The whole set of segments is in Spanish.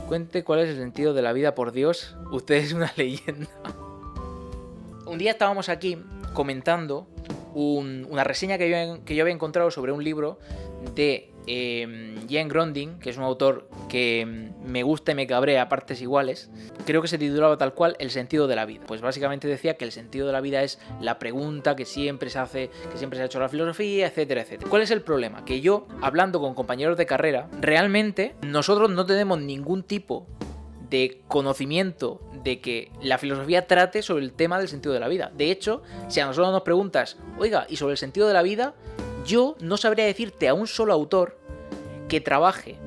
Cuente cuál es el sentido de la vida, por Dios. Usted es una leyenda. Un día estábamos aquí comentando una reseña que yo había encontrado sobre un libro de Ian Grundy, que es un autor que me gusta y me cabrea a partes iguales. Creo que se titulaba tal cual El sentido de la vida. Pues básicamente decía que el sentido de la vida es la pregunta que siempre se hace, que siempre se ha hecho la filosofía, etcétera, etcétera. ¿Cuál es el problema? Que yo, hablando con compañeros de carrera, realmente nosotros no tenemos ningún tipo de conocimiento de que la filosofía trate sobre el tema del sentido de la vida. De hecho, si a nosotros nos preguntas, oiga, ¿y sobre el sentido de la vida? Yo no sabría decirte a un solo autor que trabaje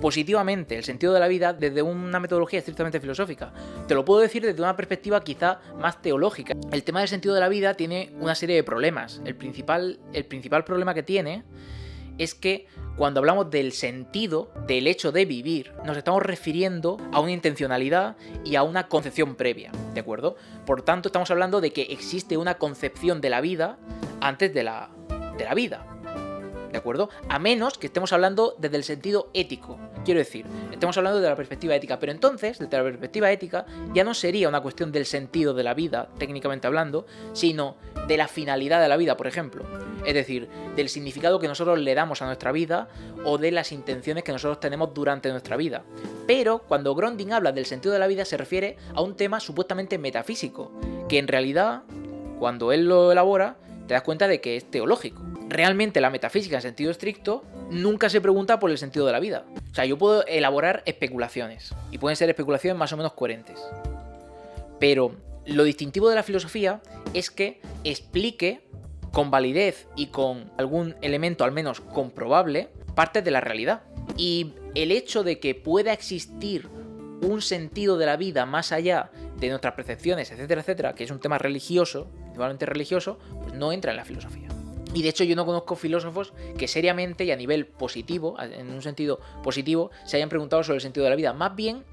positivamente el sentido de la vida desde una metodología estrictamente filosófica. Te lo puedo decir desde una perspectiva quizá más teológica. El tema del sentido de la vida tiene una serie de problemas. El principal problema que tiene es que cuando hablamos del sentido, del hecho de vivir, nos estamos refiriendo a una intencionalidad y a una concepción previa, ¿de acuerdo? Por tanto, estamos hablando de que existe una concepción de la vida antes de la vida, ¿de acuerdo? A menos que estemos hablando desde el sentido ético. Quiero decir, estamos hablando de la perspectiva ética, pero entonces, desde la perspectiva ética, ya no sería una cuestión del sentido de la vida, técnicamente hablando, sino de la finalidad de la vida, por ejemplo. Es decir, del significado que nosotros le damos a nuestra vida o de las intenciones que nosotros tenemos durante nuestra vida. Pero cuando Grundy habla del sentido de la vida se refiere a un tema supuestamente metafísico, que en realidad, cuando él lo elabora, te das cuenta de que es teológico. Realmente la metafísica en sentido estricto nunca se pregunta por el sentido de la vida. O sea, yo puedo elaborar especulaciones, y pueden ser especulaciones más o menos coherentes. Pero lo distintivo de la filosofía es que explique con validez y con algún elemento al menos comprobable partes de la realidad. Y el hecho de que pueda existir un sentido de la vida más allá de nuestras percepciones, etcétera, etcétera, que es un tema religioso, principalmente religioso, pues no entra en la filosofía. Y de hecho yo no conozco filósofos que seriamente y a nivel positivo, en un sentido positivo, se hayan preguntado sobre el sentido de la vida. Más bien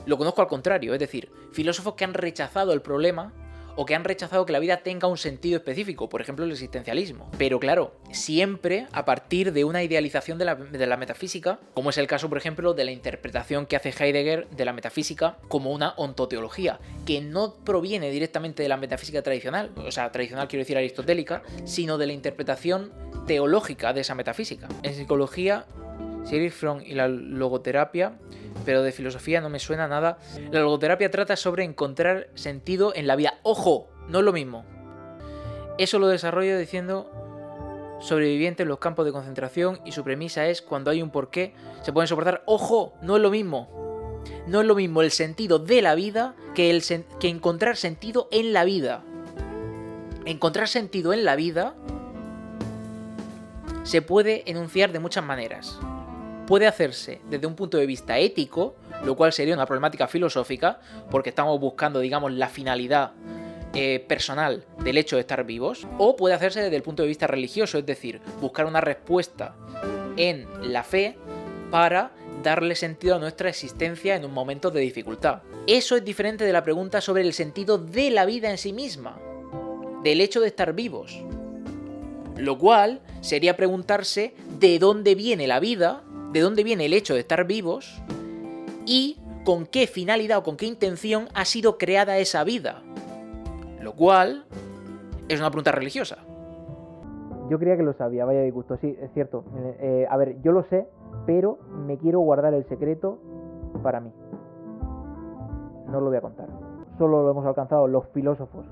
lo conozco al contrario, es decir, filósofos que han rechazado el problema o que han rechazado que la vida tenga un sentido específico, por ejemplo el existencialismo. Pero claro, siempre a partir de una idealización de la metafísica, como es el caso, por ejemplo, de la interpretación que hace Heidegger de la metafísica como una ontoteología, que no proviene directamente de la metafísica tradicional, o sea, tradicional quiero decir aristotélica, sino de la interpretación teológica de esa metafísica. En psicología, Sigrid Fromm y la logoterapia, pero de filosofía no me suena nada. La logoterapia trata sobre encontrar sentido en la vida. ¡Ojo! No es lo mismo. Eso lo desarrollo diciendo sobreviviente en los campos de concentración y su premisa es cuando hay un porqué se pueden soportar. ¡Ojo! No es lo mismo. No es lo mismo el sentido de la vida que encontrar sentido en la vida. Encontrar sentido en la vida se puede enunciar de muchas maneras. Puede hacerse desde un punto de vista ético, lo cual sería una problemática filosófica, porque estamos buscando, digamos, la finalidad personal del hecho de estar vivos, o puede hacerse desde el punto de vista religioso, es decir, buscar una respuesta en la fe para darle sentido a nuestra existencia en un momento de dificultad. Eso es diferente de la pregunta sobre el sentido de la vida en sí misma, del hecho de estar vivos. Lo cual sería preguntarse de dónde viene la vida, de dónde viene el hecho de estar vivos y con qué finalidad o con qué intención ha sido creada esa vida. Lo cual es una pregunta religiosa. Yo creía que lo sabía, vaya disgusto, sí, es cierto. A ver, yo lo sé, pero me quiero guardar el secreto para mí. No lo voy a contar. Solo lo hemos alcanzado los filósofos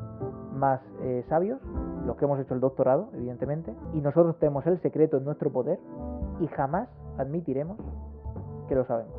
más sabios, los que hemos hecho el doctorado, evidentemente, y nosotros tenemos el secreto en nuestro poder y jamás admitiremos que lo sabemos.